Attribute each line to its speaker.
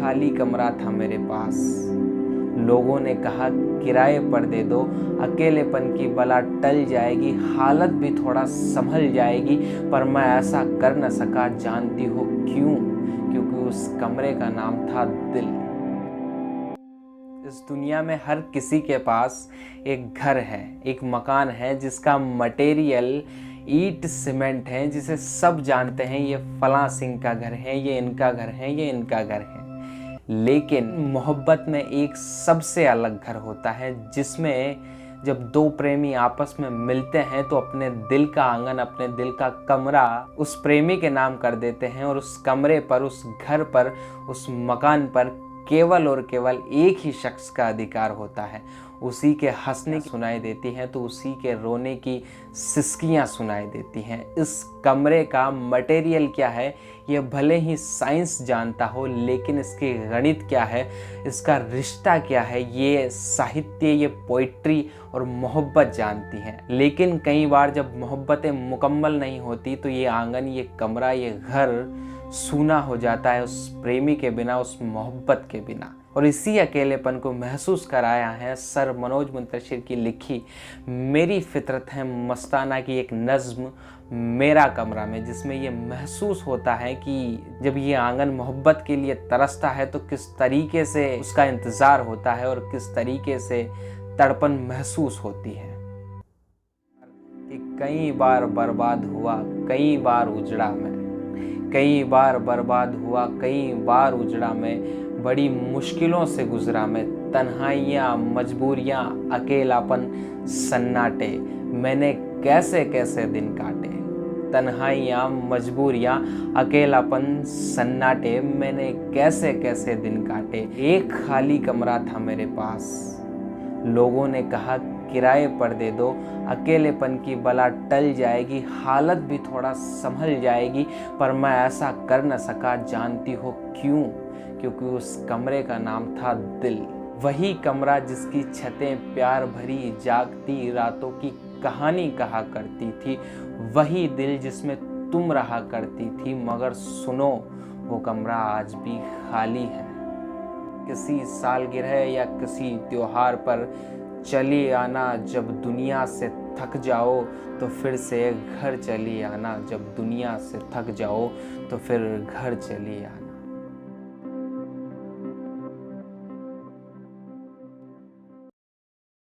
Speaker 1: खाली कमरा था मेरे पास। लोगों ने कहा किराए पर दे दो, अकेलेपन की बला टल जाएगी, हालत भी थोड़ा संभल जाएगी। पर मैं ऐसा कर न सका, जानती हो क्यों? क्योंकि उस कमरे का नाम था दिल। इस दुनिया में हर किसी के पास एक घर है, एक मकान है जिसका मटेरियल ईंट सीमेंट है, जिसे सब जानते हैं ये फलां सिंह का घर है, ये इनका घर है, ये इनका घर है। लेकिन मोहब्बत में एक सबसे अलग घर होता है, जिसमें जब दो प्रेमी आपस में मिलते हैं तो अपने दिल का आंगन, अपने दिल का कमरा उस प्रेमी के नाम कर देते हैं, और उस कमरे पर, उस घर पर, उस मकान पर केवल और केवल एक ही शख्स का अधिकार होता है। उसी के हंसने की सुनाई देती हैं तो उसी के रोने की सिसकियां सुनाई देती हैं। इस कमरे का मटेरियल क्या है ये भले ही साइंस जानता हो, लेकिन इसकी गणित क्या है, इसका रिश्ता क्या है, ये साहित्य, ये पोइट्री और मोहब्बत जानती हैं। लेकिन कई बार जब मोहब्बतें मुकम्मल नहीं होती तो ये आंगन, ये कमरा, ये घर सूना हो जाता है उस प्रेमी के बिना, उस मोहब्बत के बिना। और इसी अकेलेपन को महसूस कराया है सर मनोज मुंतशिर की लिखी मेरी फितरत है मस्ताना की एक नज़्म मेरा कमरा में, जिसमें ये महसूस होता है कि जब ये आंगन मोहब्बत के लिए तरसता है तो किस तरीके से उसका इंतज़ार होता है और किस तरीके से तड़पन महसूस होती है। कि कई बार बर्बाद हुआ, कई बार उजड़ा मैं, कई बार बर्बाद हुआ, कई बार उजड़ा मैं, बड़ी मुश्किलों से गुजरा मैं, तन्हाइयाँ, मजबूरियाँ, अकेलापन, सन्नाटे, मैंने कैसे कैसे दिन काटे। तन्हाइयाँ, मजबूरियाँ, अकेलापन, सन्नाटे, मैंने कैसे कैसे दिन काटे। एक खाली कमरा था मेरे पास। लोगों ने कहा किराए पर दे दो, अकेलेपन की बला टल जाएगी, हालत भी थोड़ा संभल जाएगी। पर मैं ऐसा कर न सका, जानती हो क्यों? क्योंकि उस कमरे का नाम था दिल। वही कमरा जिसकी छतें प्यार भरी जागती रातों की कहानी कहा करती थी, वही दिल जिसमें तुम रहा करती थी। मगर सुनो, वो कमरा आज भी खाली है। किसी सालगिरह या किसी त्योहार पर चली आना, जब दुनिया से थक जाओ तो फिर से घर चली आना, जब दुनिया से थक जाओ तो फिर घर चली आना।